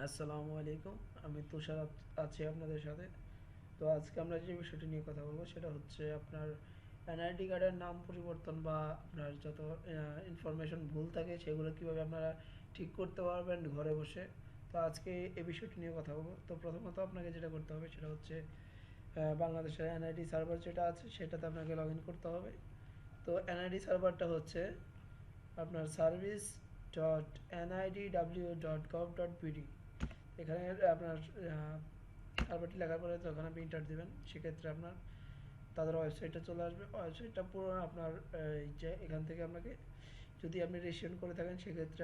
আসসালামু আলাইকুম। আমি তুষার আছি আপনাদের সাথে। তো আজকে আমরা যে বিষয়টি নিয়ে কথা বলবো সেটা হচ্ছে আপনার এনআইডি কার্ডের নাম পরিবর্তন বা আপনার যত ইনফরমেশন ভুল থাকে সেগুলো কীভাবে আপনারা ঠিক করতে পারবেন ঘরে বসে। তো আজকে এই বিষয়টি নিয়ে কথা বলবো। তো প্রথমত আপনাকে যেটা করতে হবে সেটা হচ্ছে বাংলাদেশের এনআইডি সার্ভার যেটা আছে সেটাতে আপনাকে লগ ইন করতে হবে। তো এনআইডি সার্ভারটা হচ্ছে আপনার সার্ভিস ডট nidw.gov.bd। এখানে আপনার সার্ভারটি লেখার পরে যখন আপনি ইন্টার দেবেন সেক্ষেত্রে আপনার তাদের ওয়েবসাইটে চলে আসবে। ওয়েবসাইটটা পুরো আপনার এই যে এখান থেকে আপনাকে যদি আপনি রেজিস্ট্রেশন করে থাকেন সেক্ষেত্রে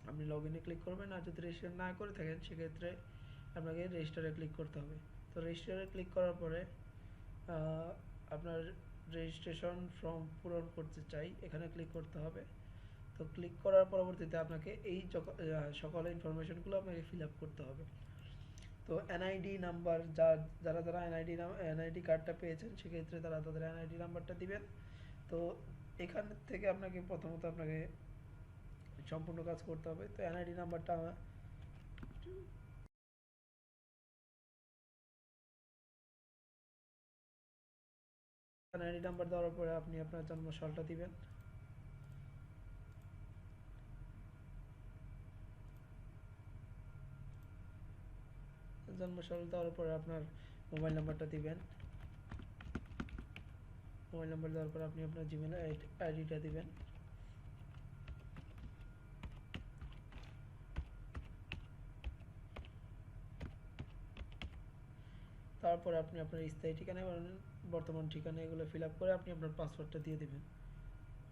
আপনি লগ ইনে ক্লিক করবেন, আর যদি রেজিস্ট্রেশন না করে থাকেন সেক্ষেত্রে আপনাকে রেজিস্টারে ক্লিক করতে হবে। তো রেজিস্টারে ক্লিক করার পরে আপনার রেজিস্ট্রেশন ফর্ম পূরণ করতে চাই এখানে ক্লিক করতে হবে। তো ক্লিক করার পরবর্তীতে আপনাকে এই সকল ইনফরমেশনগুলো আপনাকে ফিল আপ করতে হবে। তো এনআইডি নাম্বার যারা যারা এনআইডি কার্ডটা পেয়েছেন সেক্ষেত্রে তারা তাদের এনআইডি নাম্বারটা দিবেন। তো এখান থেকে প্রথমত আপনাকে সম্পূর্ণ কাজ করতে হবে। তো এনআইডি নাম্বারটা এনআইডি নাম্বার দেওয়ার পরে আপনি আপনার জন্মসালটা দিবেন। জন্মসাল দেওয়ার পরে আপনার মোবাইল নাম্বারটা দিবেন। মোবাইল নাম্বার দেওয়ার পর আপনি আপনার জিমেল আইডিটা দিবেন। তারপরে আপনি আপনার স্থায়ী ঠিকানা এবং বর্তমান ঠিকানা এগুলো ফিল আপ করে আপনি আপনার পাসওয়ার্ডটা দিয়ে দেবেন।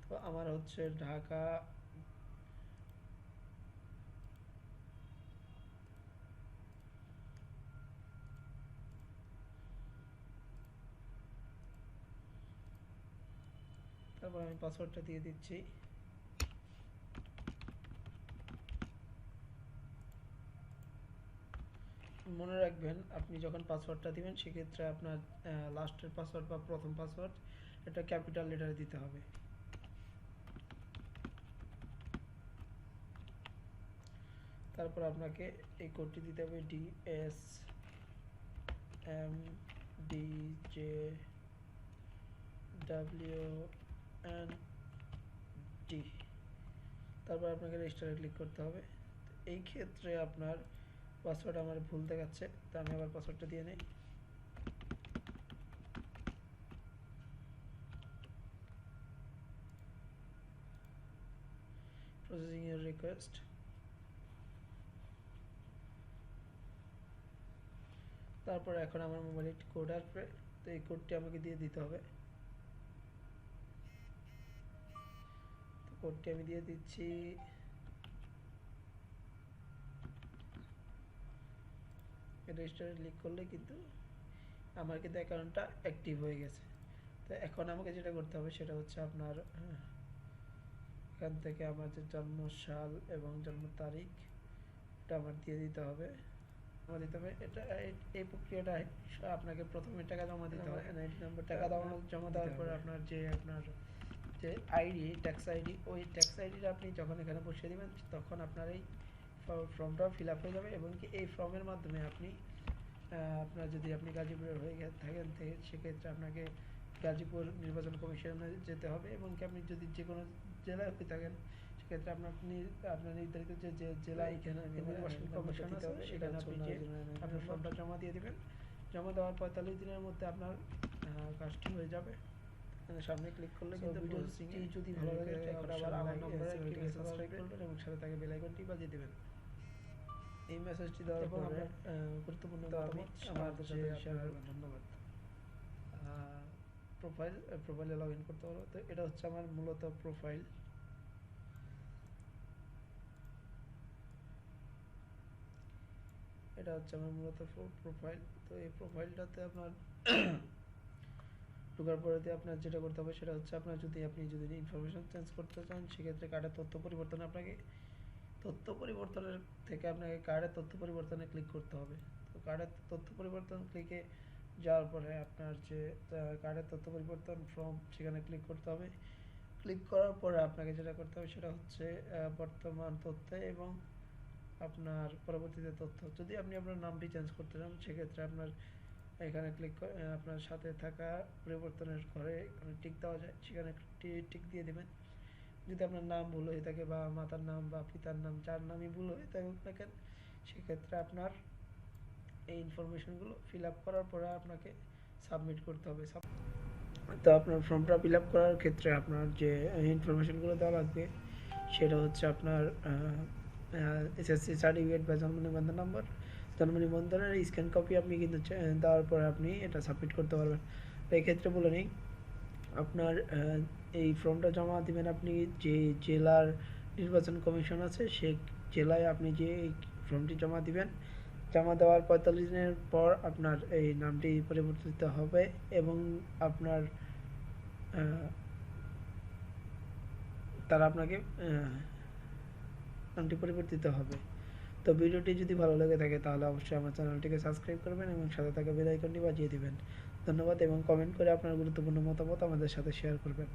তো আমার হচ্ছে ঢাকা। তারপর আমি পাসওয়ার্ডটা দিয়ে দিচ্ছি। মনে রাখবেন আপনি যখন পাসওয়ার্ডটা দিবেন সেক্ষেত্রে আপনার লাস্টের পাসওয়ার্ড বা প্রথম পাসওয়ার্ড এটা ক্যাপিটাল লেটারে দিতে হবে। তারপর আপনাকে এই কোডটি দিতে হবে DSMDJWND। তারপর আপনাকে রেজিস্টারে ক্লিক করতে হবে। এই ক্ষেত্রে আপনার পাসওয়ার্ড আমার ভুল দেখাচ্ছে, তো আমি আবার পাসওয়ার্ডটা দিয়ে নিই। প্রসেসিং এর রিকোয়েস্ট। তারপর এখন আমার মোবাইলে একটি কোড আসবে, তো এই কোডটি আমাকে দিয়ে দিতে হবে। তো কোডটি আমি দিয়ে দিচ্ছি। রেজিস্টারে ক্লিক করলে কিন্তু আমার কিন্তু অ্যাকাউন্টটা অ্যাক্টিভ হয়ে গেছে। তো এখন আমাকে যেটা করতে হবে সেটা হচ্ছে আপনার এখান থেকে আমার যে জন্ম সাল এবং জন্ম তারিখ এটা আমার দিয়ে দিতে হবে। জমা দিতে হবে এটা এই প্রক্রিয়াটায় আপনাকে প্রথমে টাকা জমা দিতে হবে। এনআইডি নাম্বার টাকা জমা দেওয়ার পরে আপনার যে আইডি ট্যাক্স আইডি, ওই ট্যাক্স আইডিটা আপনি যখন এখানে বসিয়ে দেবেন তখন আপনার এই ফর্মটা ফিল আপ হয়ে যাবে, এবং কি এই ফর্মের মাধ্যমে আপনি আপনার যদি আপনি গাজীপুরের হয়ে থাকেন সেক্ষেত্রে আপনাকে গাজীপুর নির্বাচন কমিশনে যেতে হবে, এবং কি আপনি যদি যে কোনো জেলায় হয়ে থাকেন সেক্ষেত্রে আপনার নির্ধারিত যে জেলা এখানে নির্বাচন কমিশন আছে সেখানে আপনি যে আপনার ফর্মটা জমা দিয়ে দেবেন। জমা দেওয়ার 45 দিনের মধ্যে আপনার কাজটি হয়ে যাবে। সামনে ক্লিক করলে কিন্তু ভিডিওটি যদি ভালো লাগে এখন আবার আমার নম্বরে একটি মেসেজ আসবে এবং সাথে তাকে বেল আইকনটি বাজিয়ে দেবেন। এই মেসেজটি দেওয়ার পরে গুরুত্বপূর্ণ মতামত আমাদের সাথে শেয়ার করবেন। ধন্যবাদ। প্রোফাইলে লগ ইন করতে পারবো। তো এটা হচ্ছে আমার মূলত প্রোফাইল। এটা হচ্ছে আমার মূলত প্রোফাইল। তো এই প্রোফাইলটাতে আপনার ঢোকার পরে আপনার যেটা করতে হবে সেটা হচ্ছে আপনি যদি ইনফরমেশন চেঞ্জ করতে চান সেক্ষেত্রে কার্ডের তথ্য পরিবর্তনে আপনাকে কার্ডের তথ্য পরিবর্তনে ক্লিক করতে হবে। তো কার্ডের তথ্য পরিবর্তন ক্লিকে যাওয়ার পরে আপনার যে কার্ডের তথ্য পরিবর্তন ফর্ম সেখানে ক্লিক করতে হবে। ক্লিক করার পরে আপনাকে যেটা করতে হবে সেটা হচ্ছে বর্তমান তথ্য এবং আপনার পরবর্তীতে তথ্য, যদি আপনি আপনার নামটি চেঞ্জ করতে চান সেক্ষেত্রে আপনার এখানে ক্লিক করে আপনার সাথে থাকা পরিবর্তনের ঘরে এখানে টিক দেওয়া যায়, সেখানে টিক দিয়ে দেবেন। যদি আপনার নাম ভুল হয়ে থাকে বা মাতার নাম বা পিতার নাম যার নামই ভুল হয়ে থাকুক না কেন, সেক্ষেত্রে আপনার এই ইনফরমেশনগুলো ফিল আপ করার পরে আপনাকে সাবমিট করতে হবে। তো আপনার ফর্মটা ফিল আপ করার ক্ষেত্রে আপনার যে ইনফরমেশনগুলো দেওয়া লাগবে সেটা হচ্ছে আপনার এসএসসি সার্টিফিকেট বা জন্ম নিবন্ধন নাম্বার, জন্ম নিবন্ধনের স্ক্যান কপি আপনি কিন্তু দেওয়ার পরে আপনি এটা সাবমিট করতে পারবেন। তো এক্ষেত্রে বলে নিই, আপনার এই ফর্মটা জমা দিবেন আপনি যে জেলার নির্বাচন কমিশন আছে সেই জেলায় আপনি যে এই ফর্মটি জমা দিবেন। জমা দেওয়ার 45 দিনের পর আপনার এই নামটি পরিবর্তিত হবে এবং আপনার তারা আপনাকে নামটি পরিবর্তিত হবে। তো ভিডিওটি যদি ভালো লেগে থাকে তাহলে অবশ্যই আমার চ্যানেলটিকে সাবস্ক্রাইব করবেন এবং সাথে থাকা বেল আইকনটি বাজিয়ে দিবেন। ধন্যবাদ এবং কমেন্ট করে আপনার গুরুত্বপূর্ণ মতামত আমাদের সাথে শেয়ার করবেন।